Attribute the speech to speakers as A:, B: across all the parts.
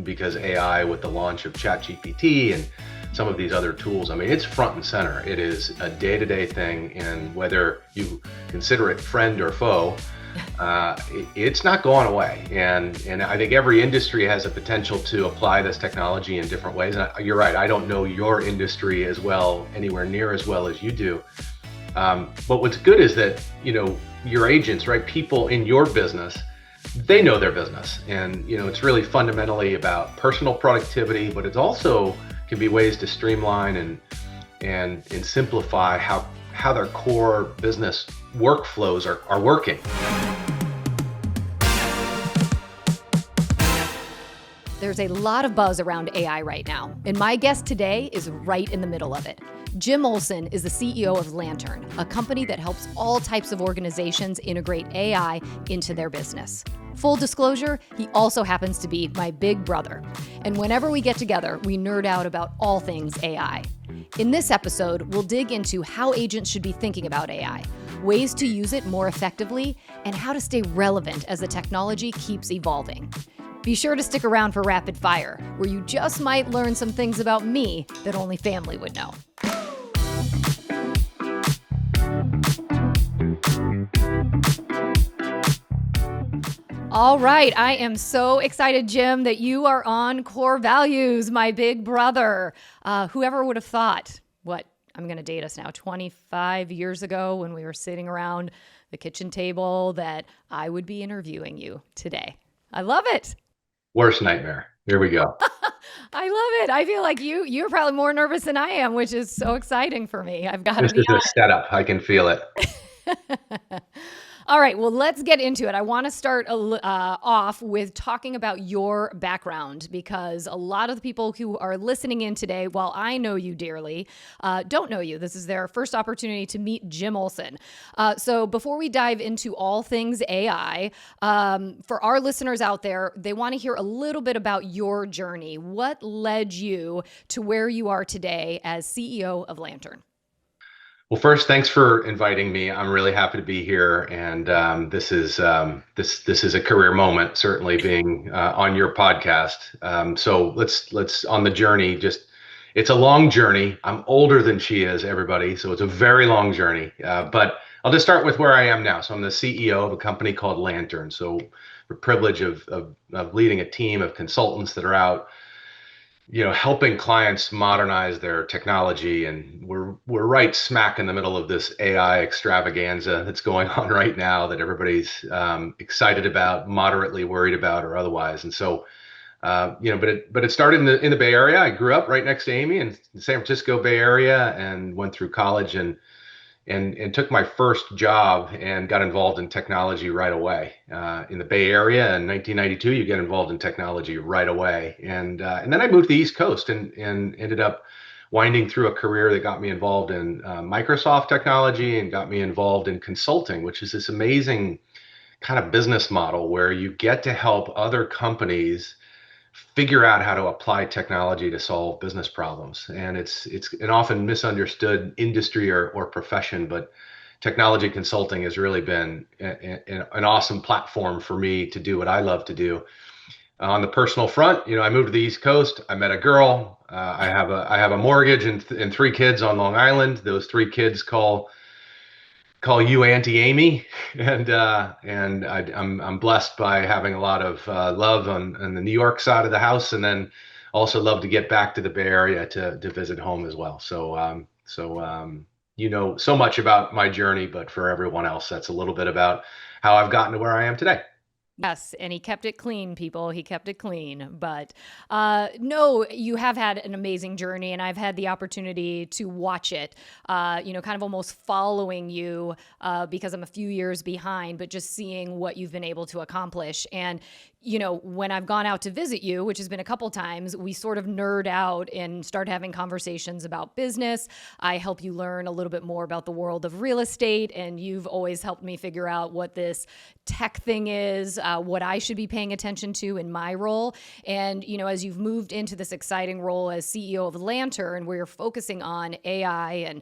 A: because AI, with the launch of ChatGPT and some of these other tools, I mean, it's front and center. It is a day-to-day thing, and whether you consider it friend or foe, it's not going away. And I think every industry has a potential to apply this technology in different ways. And you're right, I don't know your industry as well, anywhere near as well as you do. But what's good is that, your agents, right, people in your business, they know their business. And, it's really fundamentally about personal productivity, but it's also can be ways to streamline and simplify how their core business workflows are working.
B: There's a lot of buzz around AI right now, and my guest today is right in the middle of it. Jim Olson is the CEO of Lantern, a company that helps all types of organizations integrate AI into their business. Full disclosure, he also happens to be my big brother. And whenever we get together, we nerd out about all things AI. In this episode, we'll dig into how agents should be thinking about AI, ways to use it more effectively, and how to stay relevant as the technology keeps evolving. Be sure to stick around for Rapid Fire, where you just might learn some things about me that only family would know. All right, I am so excited, Jim, that you are on Corr Values, my big brother. Whoever would have thought, I'm going to date us now, 25 years ago when we were sitting around the kitchen table, that I would be interviewing you today. I love it.
A: Worst nightmare. Here we go.
B: I love it. I feel like you're probably more nervous than I am, which is so exciting for me. I've got to be honest.
A: This is a setup. I can feel it.
B: All right, well, let's get into it. I want to start off with talking about your background, because a lot of the people who are listening in today, while I know you dearly, don't know you. This is their first opportunity to meet Jim Olson. So before we dive into all things AI, for our listeners out there, they want to hear a little bit about your journey. What led you to where you are today as CEO of Lantern?
A: Well, first, thanks for inviting me. I'm really happy to be here, and this is a career moment, certainly being on your podcast. So let's on the journey. It's a long journey. I'm older than she is, everybody, so it's a very long journey. But I'll just start with where I am now. So I'm the CEO of a company called Lantern. So the privilege of leading a team of consultants that are out, helping clients modernize their technology. And we're right smack in the middle of this AI extravaganza that's going on right now that everybody's excited about, moderately worried about, or otherwise. And so, but it started in the Bay Area. I grew up right next to Amy in the San Francisco Bay Area, and went through college and took my first job and got involved in technology right away. In the Bay Area in 1992, you get involved in technology right away. And then I moved to the East Coast and ended up winding through a career that got me involved in Microsoft technology and got me involved in consulting, which is this amazing kind of business model where you get to help other companies figure out how to apply technology to solve business problems. And it's an often misunderstood industry or profession, but technology consulting has really been an awesome platform for me to do what I love to do. On the personal front, I moved to the East Coast. I met a girl. I have a mortgage and 3 kids on Long Island. Those 3 kids call you Auntie Amy, and I'm blessed by having a lot of love on the New York side of the house, and then also love to get back to the Bay Area to visit home as well. So so much about my journey, but for everyone else, that's a little bit about how I've gotten to where I am today.
B: Yes, and he kept it clean, people. He kept it clean. But no, you have had an amazing journey, and I've had the opportunity to watch it, kind of almost following you because I'm a few years behind, but just seeing what you've been able to accomplish. And when I've gone out to visit you, which has been a couple times, we sort of nerd out and start having conversations about business. I help you learn a little bit more about the world of real estate, and you've always helped me figure out what this tech thing is, what I should be paying attention to in my role. And, as you've moved into this exciting role as CEO of Lantern, where you're focusing on AI and,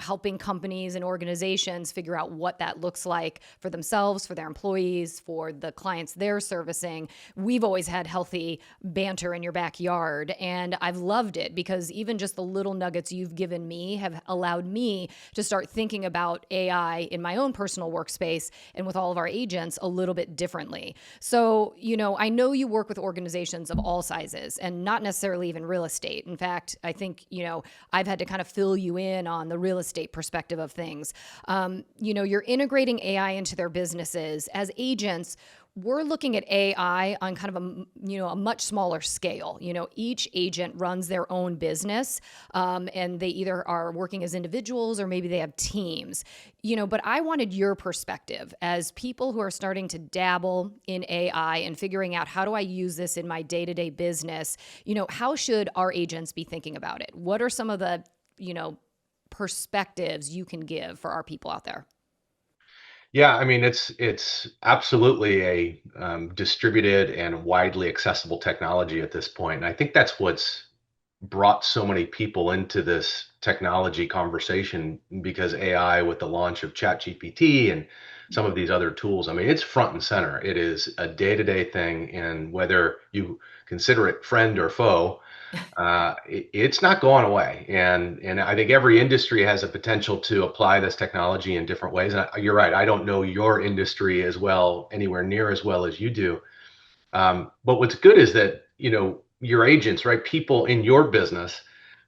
B: helping companies and organizations figure out what that looks like for themselves, for their employees, for the clients they're servicing, saying, we've always had healthy banter in your backyard. And I've loved it because even just the little nuggets you've given me have allowed me to start thinking about AI in my own personal workspace and with all of our agents a little bit differently. So, I know you work with organizations of all sizes and not necessarily even real estate. In fact, I think, I've had to kind of fill you in on the real estate perspective of things. You're integrating AI into their businesses. As agents, we're looking at AI on kind of a much smaller scale. Each agent runs their own business, and they either are working as individuals or maybe they have teams. But I wanted your perspective as people who are starting to dabble in AI and figuring out, how do I use this in my day-to-day business? How should our agents be thinking about it? What are some of the perspectives you can give for our people out there?
A: Yeah, I mean, it's absolutely a distributed and widely accessible technology at this point, and I think that's what's brought so many people into this technology conversation, because AI, with the launch of ChatGPT and some of these other tools, I mean, it's front and center. It is a day-to-day thing, and whether you consider it friend or foe, it's not going away. And I think every industry has a potential to apply this technology in different ways. And you're right, I don't know your industry as well, anywhere near as well as you do. But what's good is that, your agents, right, people in your business,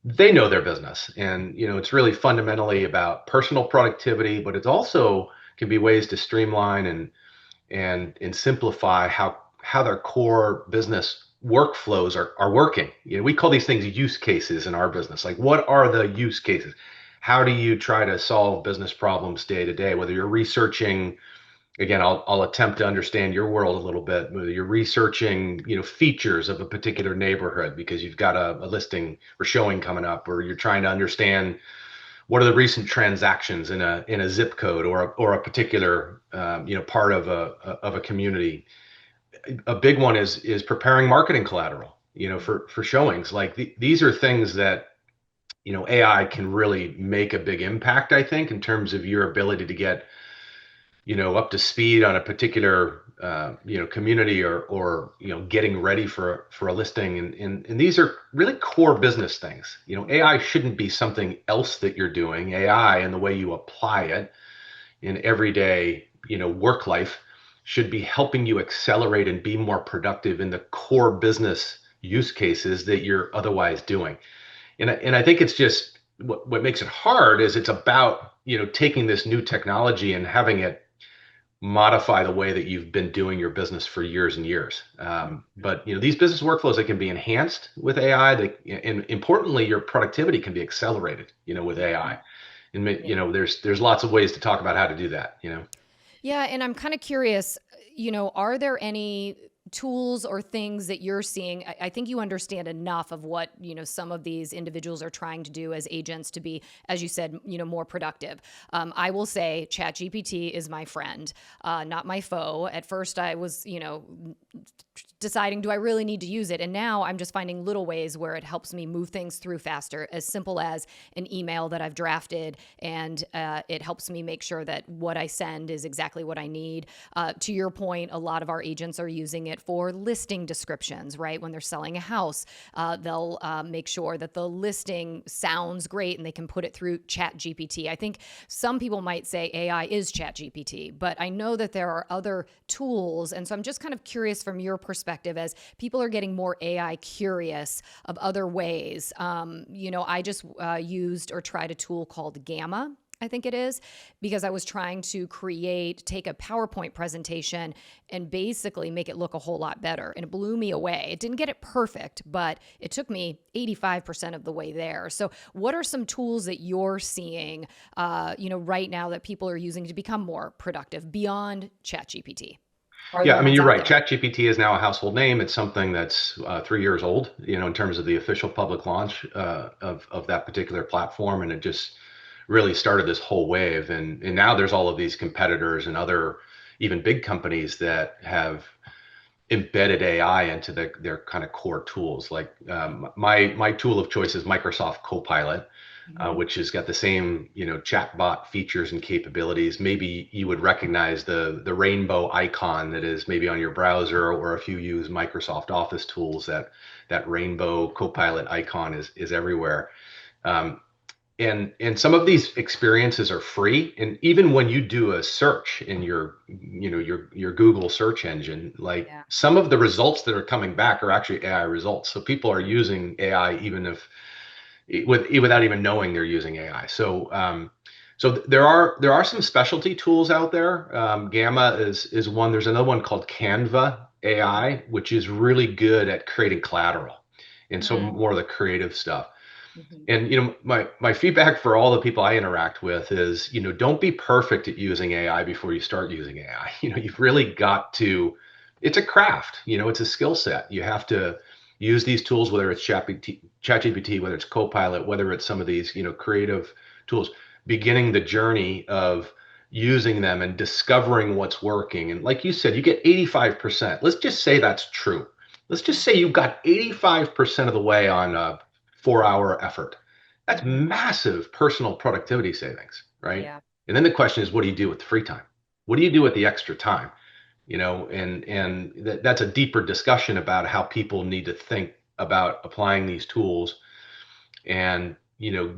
A: they know their business. And, it's really fundamentally about personal productivity, but it also can be ways to streamline and simplify how their core business workflows are working. We call these things use cases in our business. Like, what are the use cases? How do you try to solve business problems day to day? Whether you're researching, again, I'll attempt to understand your world a little bit. Whether you're researching, features of a particular neighborhood because you've got a listing or showing coming up, or you're trying to understand what are the recent transactions in a zip code or a particular part of a community. A big one is preparing marketing collateral, for showings. Like, these are things that, AI can really make a big impact, I think, in terms of your ability to get, up to speed on a particular community, or getting ready for a listing. And these are really core business things. AI shouldn't be something else that you're doing. AI, and the way you apply it in everyday work life, should be helping you accelerate and be more productive in the core business use cases that you're otherwise doing. And I think it's just what makes it hard is it's about taking this new technology and having it modify the way that you've been doing your business for years and years. But these business workflows, they can be enhanced with AI. And importantly, your productivity can be accelerated with AI. And there's lots of ways to talk about how to do that.
B: Yeah, and I'm kind of curious, are there any tools or things that you're seeing? I think you understand enough of what, some of these individuals are trying to do as agents to be, as you said, more productive. I will say ChatGPT is my friend, not my foe. At first I was, deciding, do I really need to use it? And now I'm just finding little ways where it helps me move things through faster, as simple as an email that I've drafted, and it helps me make sure that what I send is exactly what I need. To your point, a lot of our agents are using it for listing descriptions, right? When they're selling a house, they'll make sure that the listing sounds great and they can put it through ChatGPT. I think some people might say AI is ChatGPT, but I know that there are other tools. And so I'm just kind of curious from your perspective, as people are getting more AI curious of other ways. I just used or tried a tool called Gamma, I think it is, because I was trying to take a PowerPoint presentation and basically make it look a whole lot better. And it blew me away. It didn't get it perfect, but it took me 85% of the way there. So what are some tools that you're seeing, right now that people are using to become more productive beyond ChatGPT? Are
A: Yeah,
B: there
A: I mean,
B: ones
A: you're
B: out
A: right.
B: there?
A: ChatGPT is now a household name. It's something that's 3 years old, in terms of the official public launch of that particular platform, and it just really started this whole wave. And now there's all of these competitors and other, even big companies, that have embedded AI into their kind of core tools. Like, my tool of choice is Microsoft Copilot.
B: Mhm.
A: which has got the same, chatbot features and capabilities. Maybe you would recognize the rainbow icon that is maybe on your browser, or if you use Microsoft Office tools, that rainbow Copilot icon is everywhere. Um, and some of these experiences are free, and even when you do a search in your Google search engine, like
B: Yeah.
A: some of the results that are coming back are actually AI results, so people are using AI even if without even knowing they're using AI. So there are some specialty tools out there. Gamma is one. There's another one called Canva AI, which is really good at creating collateral, and so
B: Mm.
A: more of the creative stuff.
B: Mhm.
A: And my feedback for all the people I interact with is, don't be perfect at using AI before you start using AI. You've really got to. It's a craft. It's a skill set. You have to use these tools, whether it's ChatGPT, whether it's Copilot, whether it's some of these, creative tools, beginning the journey of using them and discovering what's working. And like you said, you get 85%. Let's just say that's true. Let's just say you got 85% of the way on 4-hour effort. That's
B: Mhm.
A: massive personal productivity savings, right?
B: Yeah.
A: And then the question is, what do you do with the free time? What do you do with the extra time? And that's a deeper discussion about how people need to think about applying these tools and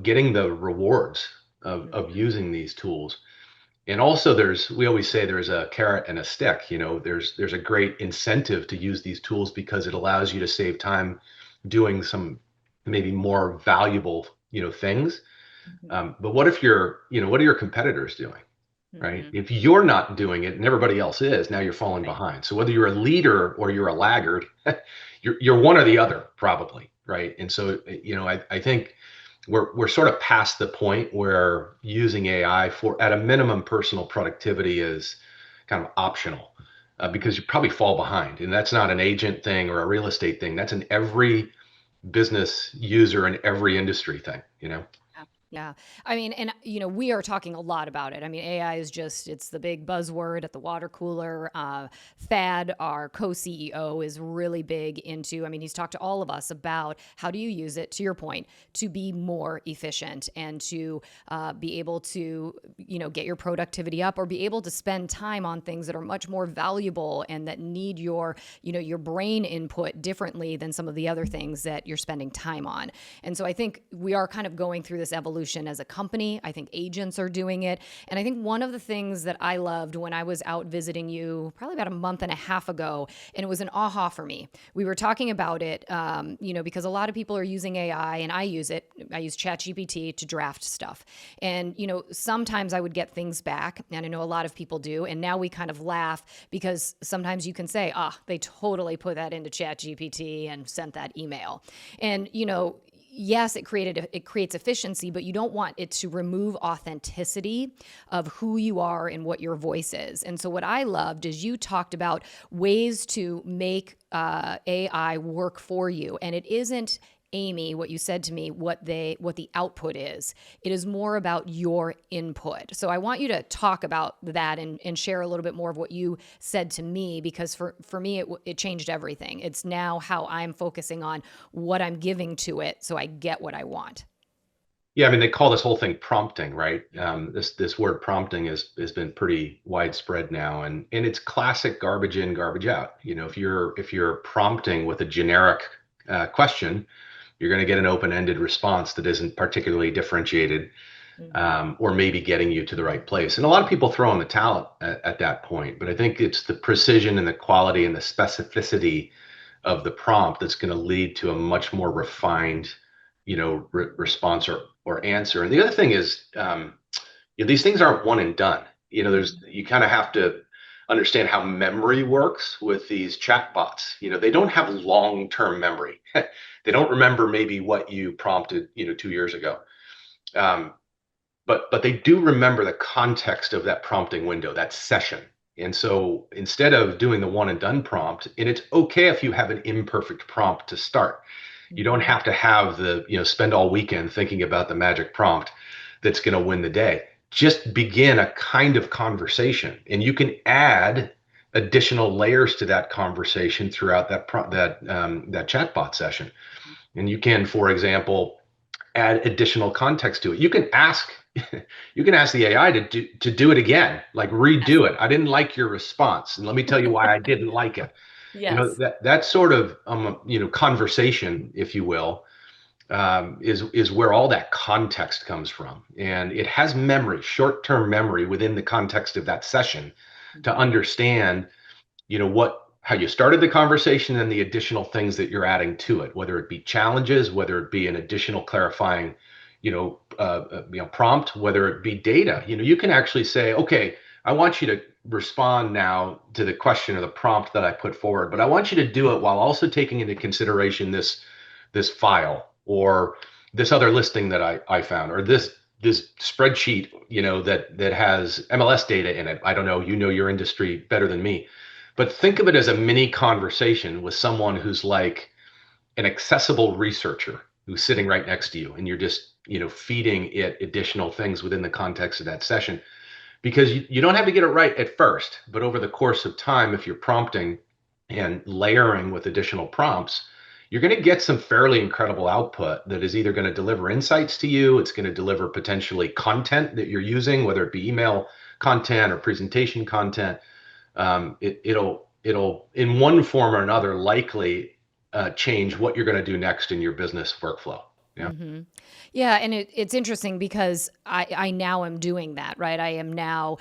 A: getting the rewards of
B: Mhm.
A: using these tools. And also, we always say there's a carrot and a stick. There's a great incentive to use these tools because it allows you to save time doing some maybe more valuable things.
B: Mhm.
A: But what are your competitors doing, right?
B: Mhm.
A: If you're not doing it and everybody else is, now you're falling
B: Right.
A: behind. So whether you're a leader or you're a laggard, you're one or the other probably, right? And so I think we're sort of past the point where using AI for at a minimum personal productivity is kind of optional, because
B: Mhm.
A: you probably fall behind, and that's not an agent thing or a real estate thing. That's an every business user in every industry thing.
B: Yeah. Yeah. I mean, and we are talking a lot about it. I mean, AI is just, it's the big buzzword at the water cooler. Thad, our co CEO, is really big into, I mean, he's talked to all of us about how do you use it, to your point, to be more efficient and to be able to, get your productivity up or be able to spend time on things that are much more valuable and that need your brain input differently than some of the other things that you're spending time on. And so I think we are kind of going through this evolution as a company. I think agents are doing it. And I think one of the things that I loved when I was out visiting you probably about a month and a half ago, and it was an aha for me. We were talking about it, because a lot of people are using AI and I use it. I use ChatGPT to draft stuff. And, sometimes I would get things back, and I know a lot of people do. And now we kind of laugh because sometimes you can say, they totally put that into ChatGPT and sent that email. And, yes, it creates efficiency, but you don't want it to remove authenticity of who you are and what your voice is. And so what I loved is you talked about ways to make AI work for you, and it isn't, Amy, what you said to me, what the output is. It is more about your input. So I want you to talk about that and share a little bit more of what you said to me, because for me, it changed everything. It's now how I'm focusing on what I'm giving to it so I get what I want.
A: Yeah, I mean, they call this whole thing prompting, right? This word prompting has been pretty widespread now, and it's classic garbage in, garbage out. If you're prompting with a generic question, you're going to get an open-ended response that isn't particularly differentiated,
B: Mm-hmm.
A: or maybe getting you to the right place. And a lot of people throw in the towel at that point, but I think it's the precision and the quality and the specificity of the prompt that's going to lead to a much more refined, response or answer. And the other thing is, these things aren't one and done. You kind of have to understand how memory works with these chatbots. They don't have long-term memory. They don't remember maybe what you prompted, 2 years ago. Um, but they do remember the context of that prompting window, that session. And so instead of doing the one and done prompt, and it's okay if you have an imperfect prompt to start. You don't
B: Mm-hmm.
A: have to have spend all weekend thinking about the magic prompt that's going to win the day. Just begin a kind of conversation, and you can add additional layers to that conversation throughout that chatbot session. And you can, for example, add additional context to it. You can ask you can ask the AI to do it again, like
B: Yes.
A: redo it. I didn't like your response, and let me tell you why I didn't like it.
B: Yes.
A: That sort of conversation, if you will, is where all that context comes from, and it has memory, short-term memory within the context of that session to
B: Mhm.
A: understand what how you started the conversation and the additional things that you're adding to it, whether it be challenges, whether it be an additional clarifying prompt, whether it be data. You can actually say, okay, I want you to respond now to the question or the prompt that I put forward, but I want you to do it while also taking into consideration this file or this other listing that I found, or this spreadsheet that has MLS data in it. I don't know, your industry better than me, but think of it as a mini conversation with someone who's like an accessible researcher who's sitting right next to you, and you're just feeding it additional things within the context of that session, because you don't have to get it right at first, but over the course of time, if you're prompting and layering with additional prompts, you're going to get some fairly incredible output that is either going to deliver insights to you, it's going to deliver potentially content that you're using, whether it be email content or presentation content. It'll in one form or another likely change what you're going to do next in your business workflow. Yeah.
B: Hmm. Yeah, and it's interesting because I now am doing that, right? I am now,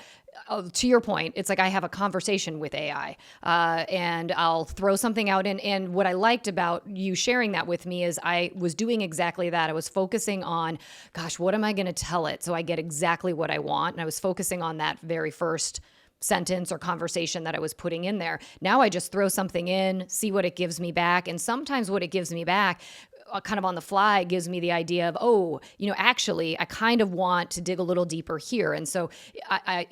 B: to your point, it's like I have a conversation with AI, and I'll throw something out. And what I liked about you sharing that with me is I was doing exactly that. I was focusing on, gosh, what am I going to tell it so I get exactly what I want? And I was focusing on that very first sentence or conversation that I was putting in there. Now I just throw something in, see what it gives me back. And sometimes what it gives me back, kind of on the fly, gives me the idea of, oh, actually, I kind of want to dig a little deeper here. And so,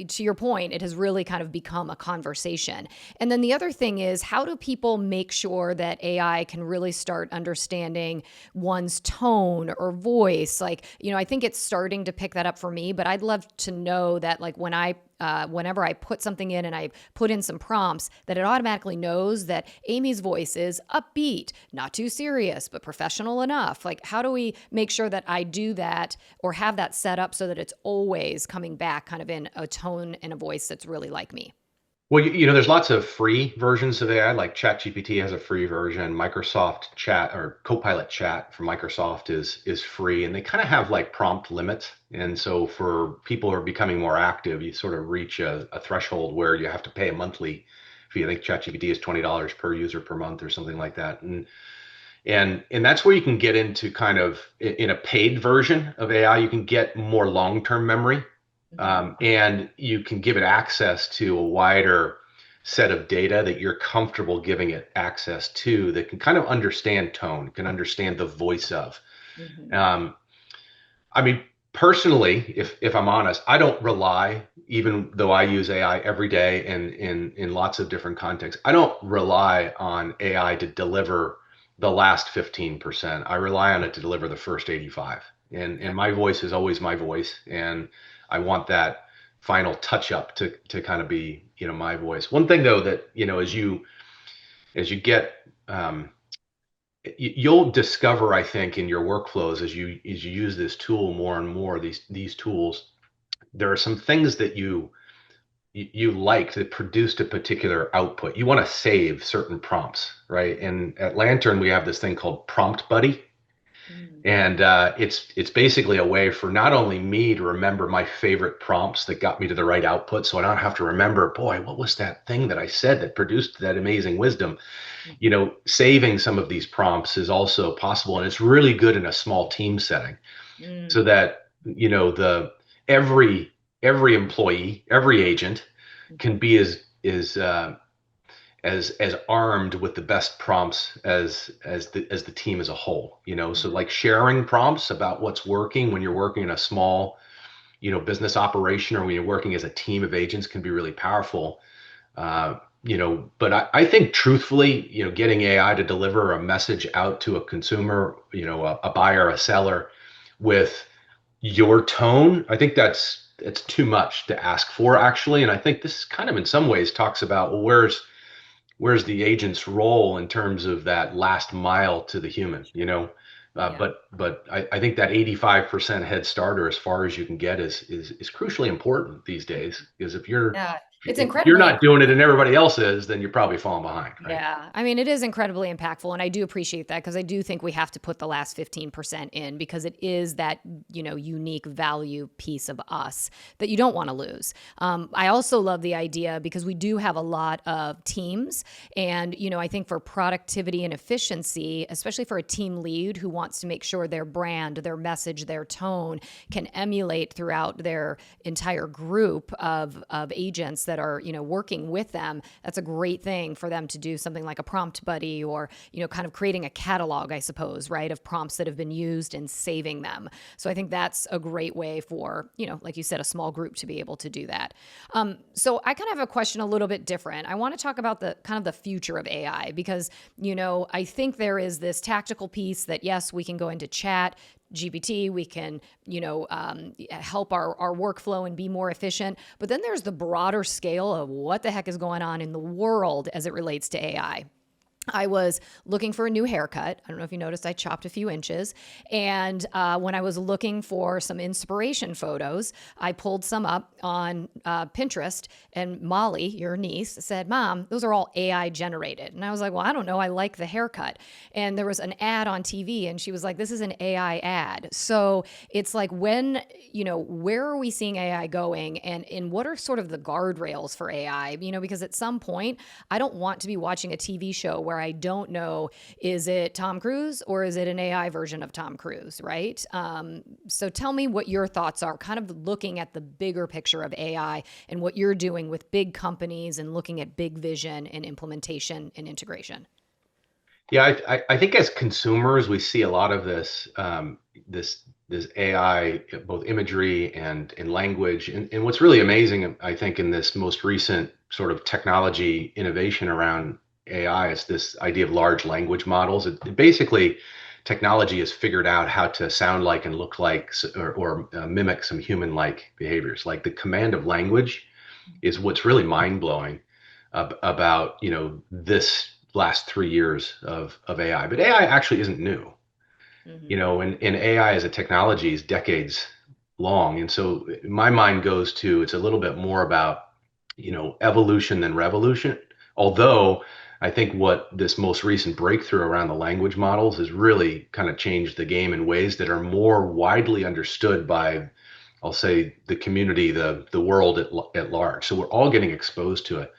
B: to your point, it has really kind of become a conversation. And then the other thing is, how do people make sure that AI can really start understanding one's tone or voice? Like, I think it's starting to pick that up for me, but I'd love to know that, like, whenever I put something in and I put in some prompts, that it automatically knows that Amy's voice is upbeat, not too serious, but professional enough. Like, how do we make sure that I do that or have that set up so that it's always coming back kind of in a tone and a voice that's really like me?
A: Well, there's lots of free versions of AI, like ChatGPT has a free version. Microsoft Chat or Copilot Chat from Microsoft is free, and they kind of have like prompt limits. And so for people who are becoming more active, you sort of reach a threshold where you have to pay a monthly fee. I think ChatGPT is $20 per user per month or something like that. And that's where you can get into kind of in a paid version of AI, you can get more long-term memory,
B: Mm-hmm.
A: and you can give it access to a wider set of data that you're comfortable giving it access to, that can kind of understand tone, can understand the voice of.
B: Mm-hmm.
A: Um, I mean, personally, if I'm honest, I don't rely, even though I use AI every day and in lots of different contexts, I don't rely on AI to deliver the last 15%. I rely on it to deliver the first 85. And
B: Yep.
A: my voice is always my voice, and I want that final touch up to kind of be, my voice. One thing though that, as you get you'll discover, I think, in your workflows as you use this tool more and more, these tools, there are some things that you like that produced a particular output. You want to save certain prompts, right? And at Lantern, we have this thing called Prompt Buddy,
B: Mm-hmm.
A: and it's basically a way for not only me to remember my favorite prompts that got me to the right output, so I don't have to remember, boy, what was that thing that I said that produced that amazing wisdom. Saving some of these prompts is also possible, and it's really good in a small team setting, so
B: Mm-hmm.
A: that the every employee, every agent can be as armed with the best prompts as the team as a whole. So
B: Mm-hmm.
A: like sharing prompts about what's working when you're working in a small business operation, or when you're working as a team of agents, can be really powerful. But I think truthfully, getting AI to deliver a message out to a consumer, a buyer, a seller, with your tone, I think it's too much to ask for, actually. And I think this kind of in some ways talks about, well, where's the agent's role in terms of that last mile to the human,
B: Yeah.
A: But I think that 85% head starter, as far as you can get, is crucially important these days. Because
B: Yeah. It's
A: if you're
B: incredibly
A: not doing it and everybody else is, then you're probably falling behind, right?
B: Yeah. I mean, it is incredibly impactful. And I do appreciate that because I do think we have to put the last 15% in because it is that, unique value piece of us that you don't want to lose. I also love the idea because we do have a lot of teams. And, I think for productivity and efficiency, especially for a team lead who wants to make sure their brand, their message, their tone can emulate throughout their entire group of agents that are, working with them, that's a great thing for them to do something like a prompt buddy or, kind of creating a catalog, I suppose, right, of prompts that have been used and saving them. So I think that's a great way for, like you said, a small group to be able to do that. So I kind of have a question a little bit different. I want to talk about the kind of the future of AI because, I think there is this tactical piece that, yes, we can go into chat, GPT, we can, help our workflow and be more efficient. But then there's the broader scale of what the heck is going on in the world as it relates to AI. I was looking for a new haircut. I don't know if you noticed, I chopped a few inches. And when I was looking for some inspiration photos, I pulled some up on Pinterest. And Molly, your niece, said, "Mom, those are all AI generated." And I was like, "Well, I don't know. I like the haircut." And there was an ad on TV, and she was like, "This is an AI ad." So it's like, where are we seeing AI going? And what are sort of the guardrails for AI? Because at some point, I don't want to be watching a TV show where I don't know, is it Tom Cruise or is it an AI version of Tom Cruise, right? So tell me what your thoughts are, kind of looking at the bigger picture of AI and what you're doing with big companies and looking at big vision and implementation and integration.
A: Yeah, I think as consumers, we see a lot of this AI, both imagery and language. And what's really amazing, I think, in this most recent sort of technology innovation around AI is this idea of large language models. It basically, technology has figured out how to sound like and look like or mimic some human-like behaviors. Like the command of language is what's really mind-blowing about this last 3 years of AI. But AI actually isn't new,
B: Mm-hmm.
A: and AI as a technology is decades long. And so my mind goes to, it's a little bit more about evolution than revolution. Although I think what this most recent breakthrough around the language models has really kind of changed the game in ways that are more widely understood by, I'll say, the community, the world at large. So we're all getting exposed to it.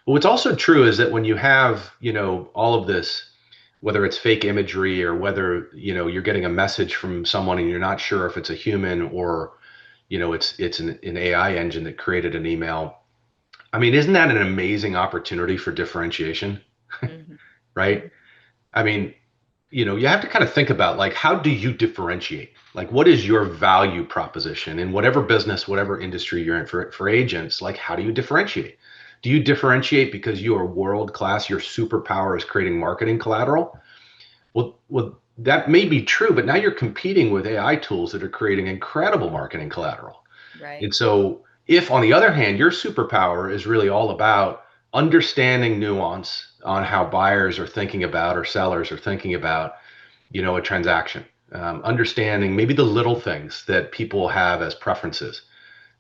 A: But what's also true is that when you have, all of this, whether it's fake imagery or whether, you're getting a message from someone and you're not sure if it's a human or, it's an AI engine that created an email. I mean, isn't that an amazing opportunity for differentiation,
B: Mm-hmm. Mm-hmm.
A: right? I mean, you have to kind of think about, like, how do you differentiate? Like, what is your value proposition in whatever business, whatever industry you're in? For agents, like, how do you differentiate? Do you differentiate because you are world class? Your superpower is creating marketing collateral. Well, that may be true, but now you're competing with AI tools that are creating incredible marketing collateral.
B: Right.
A: And so, if on the other hand, your superpower is really all about understanding nuance on how buyers are thinking about or sellers are thinking about, a transaction, understanding maybe the little things that people have as preferences.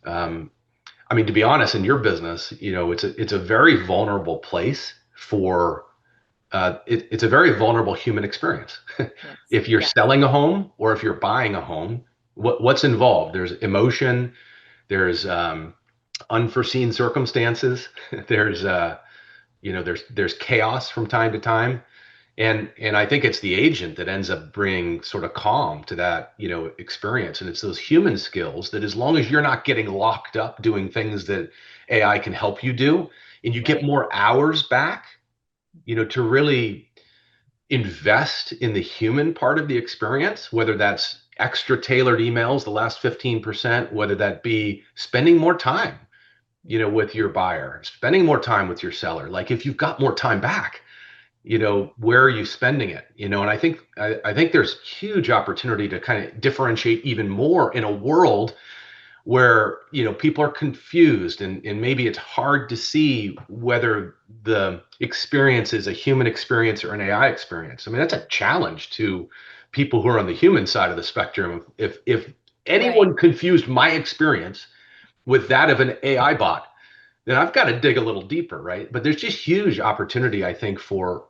A: Um, I mean, to be honest, in your business, it's a very vulnerable place for it's a very vulnerable human experience.
B: Yes.
A: If you're
B: Yes.
A: selling a home or if you're buying a home, what's involved? There's emotion, there's unforeseen circumstances, there's there's chaos from time to time. And I think it's the agent that ends up bringing sort of calm to that, experience. And it's those human skills that, as long as you're not getting locked up doing things that AI can help you do, and you get
B: Right.
A: more hours back, to really invest in the human part of the experience, whether that's extra tailored emails, the last 15%, whether that be spending more time, with your buyer, spending more time with your seller. Like, if you've got more time back, where are you spending it? And I think there's huge opportunity to kind of differentiate even more in a world where people are confused, and maybe it's hard to see whether the experience is a human experience or an AI experience. I mean, that's a challenge to people who are on the human side of the spectrum. If
B: Right.
A: anyone confused my experience with that of an AI bot, then I've got to dig a little deeper, right? But there's just huge opportunity, I think, for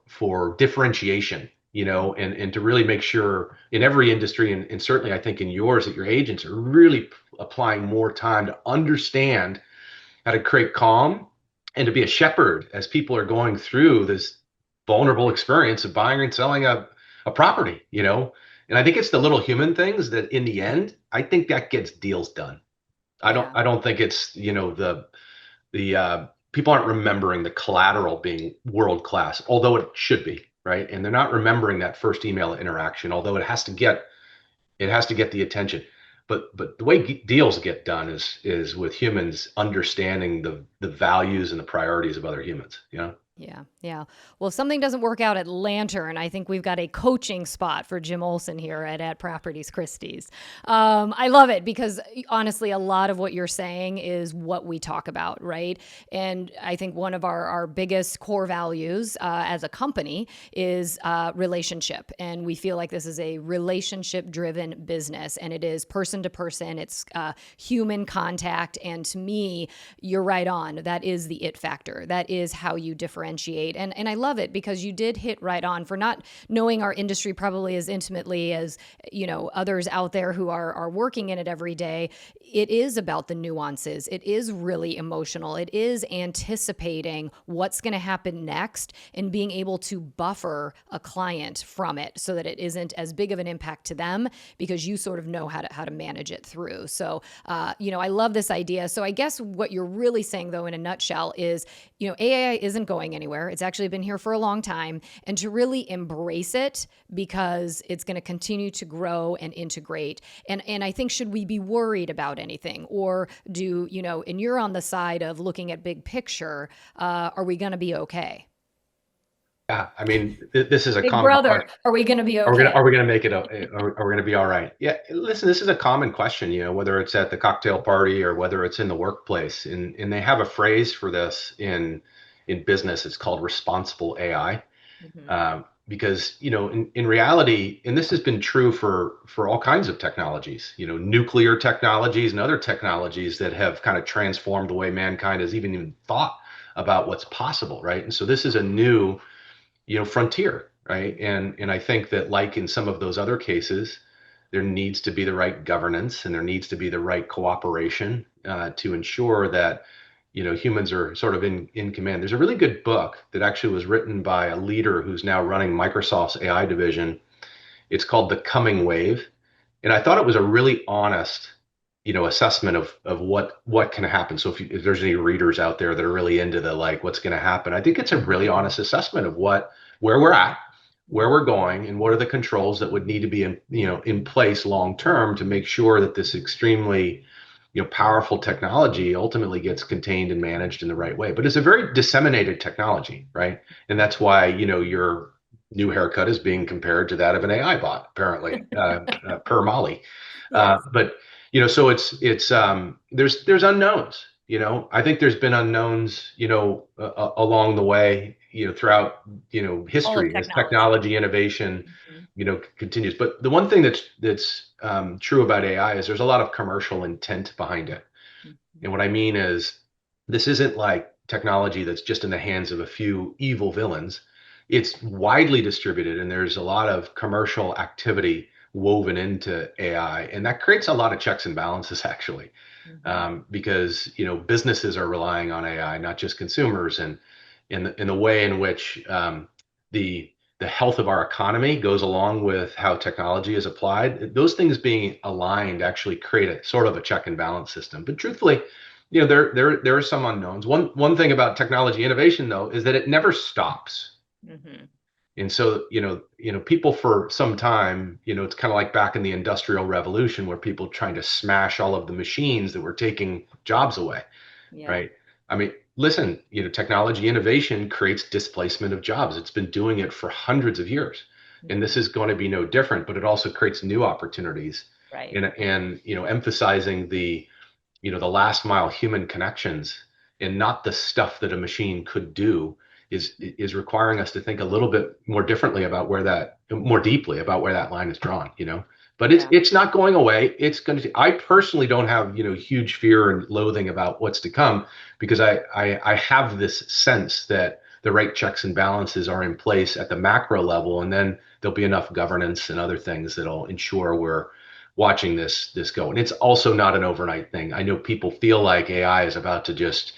A: differentiation, and to really make sure in every industry, and certainly I think in yours, that your agents are really applying more time to understand how to create calm and to be a shepherd as people are going through this vulnerable experience of buying and selling a property. And I think it's the little human things that in the end, I think that gets deals done. I don't
B: Yeah.
A: I don't think it's, the people aren't remembering the collateral being world class, although it should be, right? And they're not remembering that first email interaction, although it has to get the attention. But the way deals get done is with humans understanding the values and the priorities of other humans.
B: Yeah, yeah. Well, if something doesn't work out at Lantern, I think we've got a coaching spot for Jim Olson here at Properties Christie's. I love it because honestly, a lot of what you're saying is what we talk about, right? And I think one of our biggest core values as a company is relationship. And we feel like this is a relationship driven business, and it is person to person, it's human contact. And to me, you're right on. That is the it factor. That is how you differentiate. And I love it because you did hit right on for not knowing our industry probably as intimately as, others out there who are working in it every day. It is about the nuances. It is really emotional. It is anticipating what's going to happen next and being able to buffer a client from it so that it isn't as big of an impact to them because you sort of know how to manage it through. So, I love this idea. So I guess what you're really saying though, in a nutshell is, AI isn't going anywhere. It's actually been here for a long time, and to really embrace it because it's going to continue to grow and integrate. And I think, should we be worried about anything, or and you're on the side of looking at big picture, are we going to be okay?
A: Yeah, I mean, this is a
B: Big
A: common
B: brother,
A: question.
B: are we going to be
A: Are we gonna
B: okay?
A: are we gonna make it? Are we gonna be all right? Yeah. Listen, this is a common question. Whether it's at the cocktail party or whether it's in the workplace, and they have a phrase for this in business. It's called responsible AI.
B: Hmm.
A: Because in reality, and this has been true for all kinds of technologies, nuclear technologies and other technologies that have kind of transformed the way mankind has even thought about what's possible, right? And so this is a new frontier, right? And I think that, like in some of those other cases, there needs to be the right governance and there needs to be the right cooperation to ensure that humans are sort of in command. There's a really good book that actually was written by a leader who's now running Microsoft's AI division. It's called The Coming Wave, and I thought it was a really honest assessment of what can happen. So if there's any readers out there that are really into the, like, what's going to happen, I think it's a really honest assessment of where we're at, where we're going, and what are the controls that would need to be in place long term to make sure that this extremely powerful technology ultimately gets contained and managed in the right way. But it's a very disseminated technology, right? And that's why your new haircut is being compared to that of an AI bot, apparently, per Molly.
B: Yes.
A: But so there's unknowns. I think there's been unknowns, along the way, throughout,
B: All of
A: history as
B: technology.
A: technology innovation,
B: Mhm.
A: continues. But the one thing that's true about AI is there's a lot of commercial intent behind it.
B: Mhm.
A: And what I mean is, this isn't like technology that's just in the hands of a few evil villains. It's widely distributed, and there's a lot of commercial activity woven into AI, and that creates a lot of checks and balances, actually,
B: Mhm.
A: because businesses are relying on AI, not just consumers, and in the way in which the the health of our economy goes along with how technology is applied. Those things being aligned actually create a sort of a check and balance system. But truthfully, there are some unknowns. One thing about technology innovation, though, is that it never stops.
B: Mhm.
A: And so, people for some time, it's kind of like back in the Industrial Revolution where people trying to smash all of the machines that were taking jobs away,
B: Yeah.
A: right? I mean, listen, technology innovation creates displacement of jobs. It's been doing it for hundreds of years. And this
B: Mhm.
A: is going to be no different, but it also creates new opportunities,
B: Right.
A: and emphasizing the last mile human connections and not the stuff that a machine could do is requiring us to think a little bit more differently about more deeply about where that line is drawn, you know. But
B: Yeah.
A: it's not going away. It's going to. I personally don't have, you know, huge fear and loathing about what's to come, because I have this sense that the right checks and balances are in place at the macro level, and then there'll be enough governance and other things that'll ensure we're watching this go. And it's also not an overnight thing. I know people feel like AI is about to just,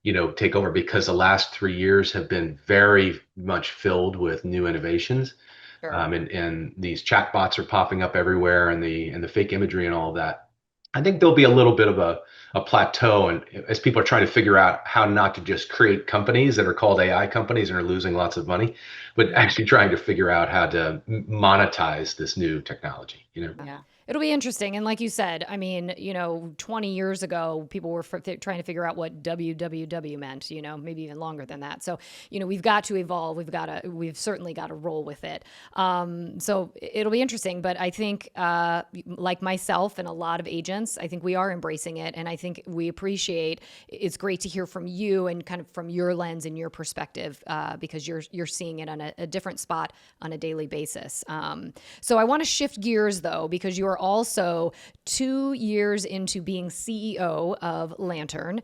A: you know, take over, because the last 3 years have been very much filled with new innovations,
B: Sure.
A: and these chatbots are popping up everywhere, and the fake imagery and all of that. I think there'll be a little bit of a plateau, and as people are trying to figure out how not to just create companies that are called AI companies and are losing lots of money, but
B: Yeah.
A: actually trying to figure out how to monetize this new technology, you know.
B: Yeah. It'll be interesting. And like you said, I mean, 20 years ago, people were trying to figure out what WWW meant, maybe even longer than that. So, we've got to evolve. We've certainly got to roll with it. So it'll be interesting. But I think, like myself and a lot of agents, I think we are embracing it. And I think we appreciate it's great to hear from you and kind of from your lens and your perspective, because you're seeing it on a different spot on a daily basis. So I want to shift gears though, because you are also 2 years into being CEO of Lantern.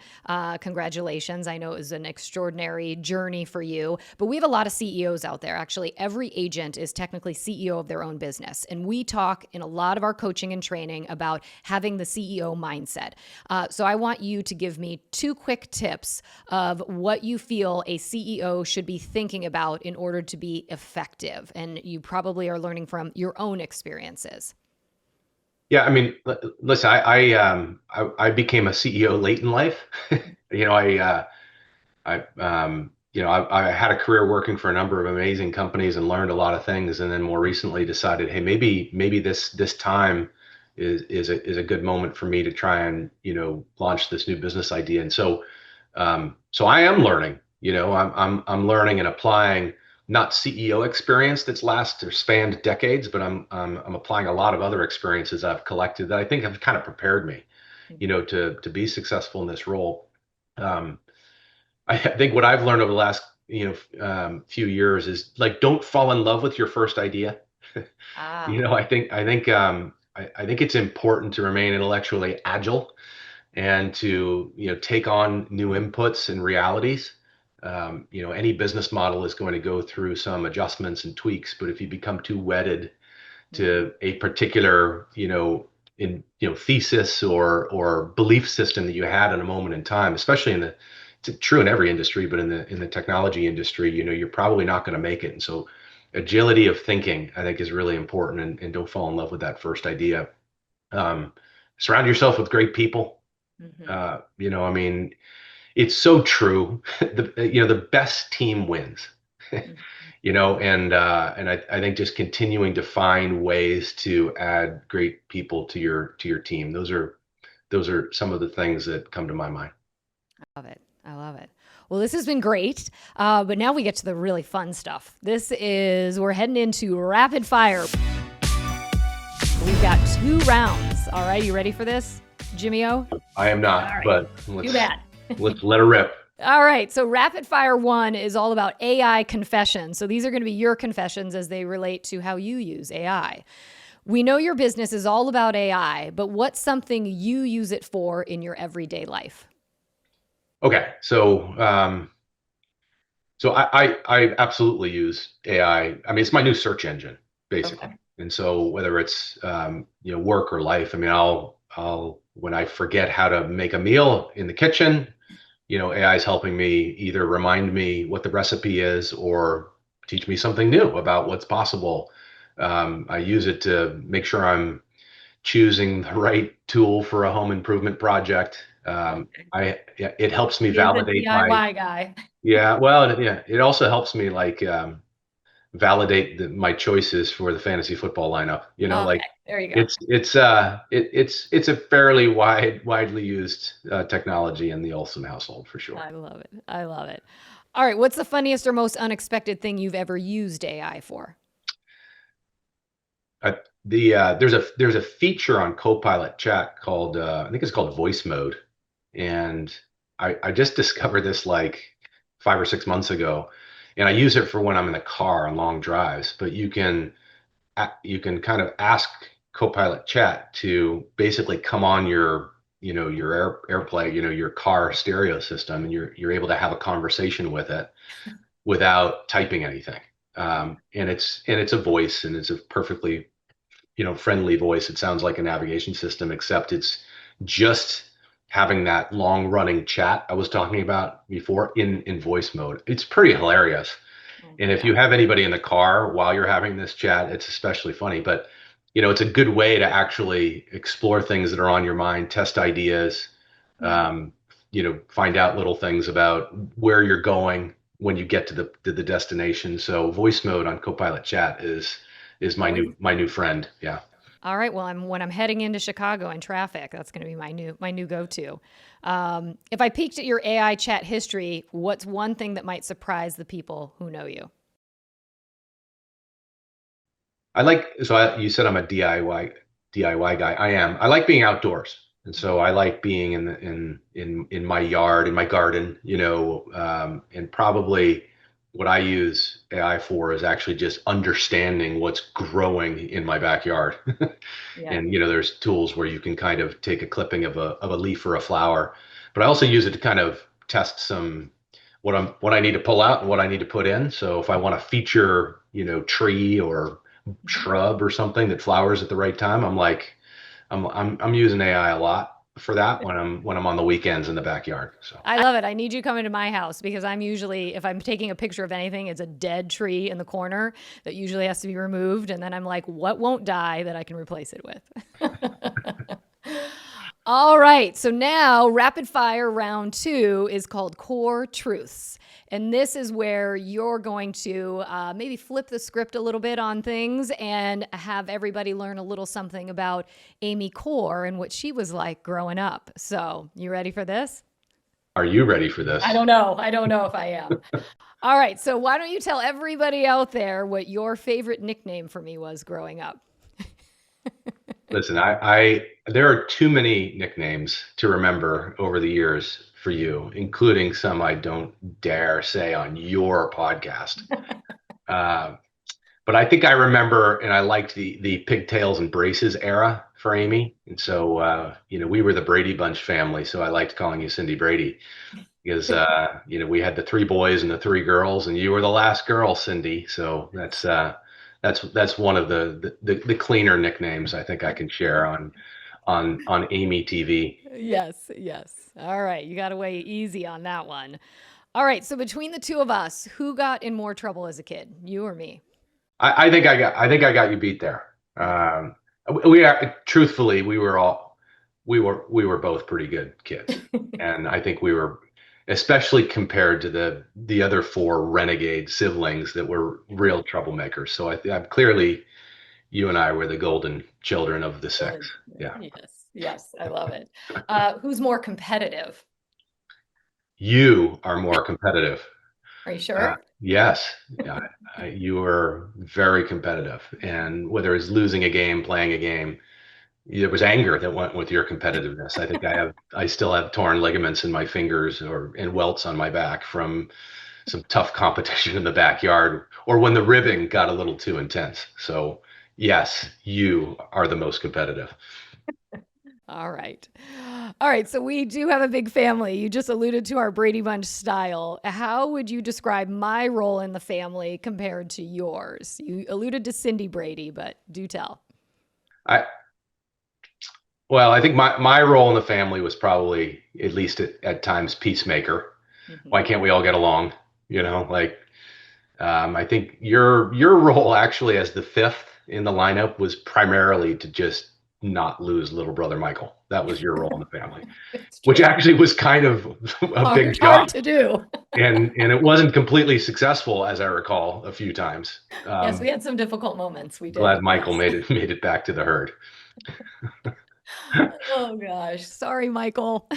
B: Congratulations. I know it was an extraordinary journey for you, but we have a lot of CEOs out there. Actually, every agent is technically CEO of their own business. And we talk in a lot of our coaching and training about having the CEO mindset. So I want you to give me 2 quick tips of what you feel a CEO should be thinking about in order to be effective. And you probably are learning from your own experiences.
A: Yeah, I mean, listen, I became a CEO late in life. You know, I had a career working for a number of amazing companies and learned a lot of things, and then more recently decided, hey, maybe this time is a good moment for me to try and, you know, launch this new business idea. And so I am learning. You know, I'm learning and applying, not CEO experience that's last or spanned decades, but I'm applying a lot of other experiences I've collected that I think have kind of prepared me, you know, to be successful in this role. Um, I think what I've learned over the last, few years is, like, don't fall in love with your first idea. You
B: Ah.
A: know, I think it's important to remain intellectually agile and to, you know, take on new inputs and realities. You know, any business model is going to go through some adjustments and tweaks, but if you become too wedded
B: Mhm.
A: to a particular, thesis or belief system that you had in a moment in time, especially it's true in every industry, but in the technology industry, you know, you're probably not going to make it. And so agility of thinking, I think, is really important, and don't fall in love with that first idea. Um, Surround yourself with great people.
B: Mhm.
A: I mean, it's so true. The best team wins.
B: Mhm.
A: And I think just continuing to find ways to add great people to your team. Those are some of the things that come to my mind.
B: Love it. I love it. Well, this has been great. But now we get to the really fun stuff. We're heading into rapid fire. We've got 2 rounds. All right. You ready for this, Jimmy O?
A: I am
B: All
A: not,
B: right.
A: but
B: Too
A: let's
B: bad.
A: let's let her rip.
B: All right. So rapid fire 1 is all about AI confessions. So these are going to be your confessions as they relate to how you use AI. We know your business is all about AI, but what's something you use it for in your everyday life?
A: Okay, so I absolutely use AI. I mean, it's my new search engine,
B: Okay.
A: basically. And so whether it's work or life, I mean, I'll when I forget how to make a meal in the kitchen, AI is helping me either remind me what the recipe is or teach me something new about what's possible. I use it to make sure I'm choosing the right tool for a home improvement project.
B: Okay.
A: Yeah, it helps me
B: He is a
A: validate my.
B: DIY guy.
A: Yeah, well, yeah, it also helps me, like, validate my choices for the fantasy football lineup.
B: Okay,
A: Like,
B: there you go.
A: it's a fairly widely used technology in the Olson household for sure.
B: I love it. I love it. All right, what's the funniest or most unexpected thing you've ever used AI for?
A: There's a feature on Copilot Chat called, I think it's called voice mode, and I just discovered this like 5 or 6 months ago, and I use it for when I'm in the car on long drives. But you can you can kind of ask Copilot Chat to basically come on your your AirPlay, your car stereo system, and you're able to have a conversation with it without typing anything. And it's a voice, and it's a perfectly friendly voice. It sounds like a navigation system, except it's just having that long running chat I was talking about before in voice mode. It's pretty hilarious. And if
B: Yeah.
A: you have anybody in the car while you're having this chat, it's especially funny. But it's a good way to actually explore things that are on your mind, test ideas,
B: Yeah.
A: um, find out little things about where you're going when you get to the destination. So voice mode on Copilot Chat is my
B: Always.
A: new friend. Yeah.
B: All right. Well, when I'm heading into Chicago in traffic, that's going to be my new go-to. If I peeked at your AI chat history, what's one thing that might surprise the people who know you?
A: You said I'm a DIY guy. I am. I like being outdoors. And so I like being in my yard, in my garden, and probably what I use AI for is actually just understanding what's growing in my backyard.
B: Yeah.
A: And there's tools where you can kind of take a clipping of a leaf or a flower, but I also use it to kind of test some what I need to pull out and what I need to put in. So if I want to feature, tree or
B: Mhm.
A: shrub or something that flowers at the right time, I'm using AI a lot for that when I'm on the weekends in the backyard. So
B: I love it. I need you coming to my house because I'm usually, if I'm taking a picture of anything, it's a dead tree in the corner that usually has to be removed. And then I'm like, what won't die that I can replace it with? All right. So now, rapid fire round two is called Core Truths. And this is where you're going to maybe flip the script a little bit on things and have everybody learn a little something about Amy Corr and what she was like growing up. So, you ready for this?
A: are you ready for this?
B: I don't know. I don't know if I am. All right. So, why don't you tell everybody out there what your favorite nickname for me was growing up?
A: Listen, I there are too many nicknames to remember over the years for you, including some I don't dare say on your podcast. Uh, but I think I remember, and I liked the pigtails and braces era for Amy. And so, we were the Brady Bunch family, so I liked calling you Cindy Brady because we had the three boys and the three girls, and you were the last girl, Cindy. So that's one of the cleaner nicknames I think I can share on Amy TV.
B: Yes, yes. All right. You got to weigh easy on that one. All right. So, between the two of us, who got in more trouble as a kid, you or me?
A: I think I got you beat there.
B: Okay.
A: We are truthfully we were both pretty good kids, and I think we were, especially compared to the other four renegade siblings that were real troublemakers. So I'm clearly you and I were the golden children of the six.
B: Good.
A: Yeah.
B: Yes, yes. I love it. Who's more competitive?
A: You are more competitive.
B: Are you sure?
A: Yes, yeah, you were very competitive, and whether it's losing a game, playing a game, there was anger that went with your competitiveness. I still have torn ligaments in my fingers and welts on my back from some tough competition in the backyard, or when the ribbing got a little too intense. So, yes, you are the most competitive.
B: All right. All right. So we do have a big family. You just alluded to our Brady Bunch style. How would you describe my role in the family compared to yours? You alluded to Cindy Brady, but do tell.
A: I Well, I think my role in the family was probably at least at times peacemaker.
B: Mhm.
A: Why can't we all get along? Like I think your role actually as the fifth in the lineup was primarily to just not lose little brother Michael. That was your role in the family,
B: It's
A: which
B: true.
A: actually was kind of a big
B: Hard
A: job,
B: to do.
A: and it wasn't completely successful, as I recall, a few times.
B: Yes, we had some difficult moments. We
A: Glad
B: did.
A: Michael
B: Yes.
A: made it back to the herd.
B: Oh gosh. Sorry, Michael.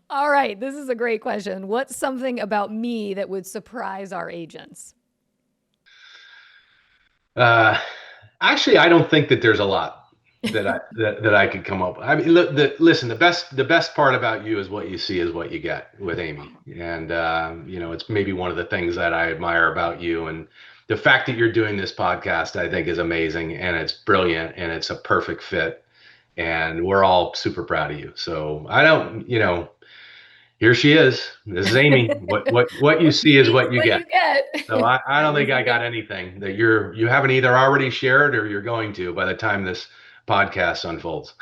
B: All right. This is a great question. What's something about me that would surprise our agents?
A: Uh, Actually, I don't think that there's a lot that I could come up with. I mean, listen, the best part about you is what you see is what you get with Amy, and it's maybe one of the things that I admire about you. And the fact that you're doing this podcast, I think, is amazing, and it's brilliant, and it's a perfect fit. And we're all super proud of you. So I don't, here she is. This is Amy. What you
B: What you
A: see is
B: see is
A: what you
B: what
A: get.
B: you get.
A: So I
B: That
A: don't
B: was
A: think I got
B: amazing.
A: anything that you haven't either already shared or you're going to by the time this podcast unfolds.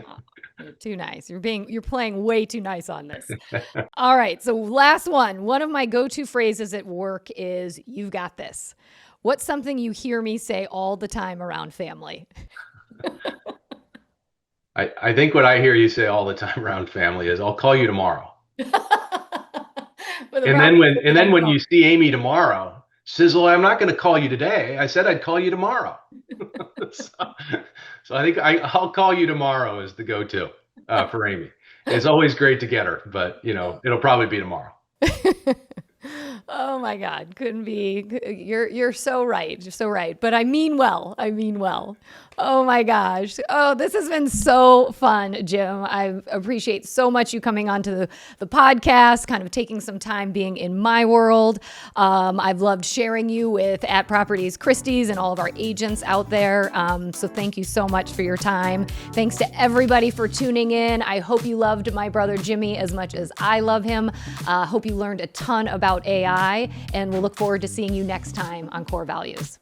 B: Aw, you're too nice. You're playing way too nice on this. All right. So last one. One of my go-to phrases at work is "You've got this." What's something you hear me say all the time around family?
A: I think what I hear you say all the time around family is, "I'll call you tomorrow."
B: With a
A: And
B: probably
A: then when
B: with a
A: and then
B: nice
A: when
B: tone.
A: you see Amy tomorrow, Sizzle, I'm not going to call you today. I said I'd call you tomorrow. so, so I think I'll call you tomorrow is the go-to for Amy. It's always great to get her, but it'll probably be tomorrow.
B: Oh my God. Couldn't be. You're so right. You're so right. But I mean well. I mean well. Oh my gosh. Oh, this has been so fun, Jim. I appreciate so much you coming onto the podcast, kind of taking some time being in my world. I've loved sharing you with at Properties Christie's and all of our agents out there. So thank you so much for your time. Thanks to everybody for tuning in. I hope you loved my brother Jimmy as much as I love him. Hope you learned a ton about AI, and we'll look forward to seeing you next time on Corr Values.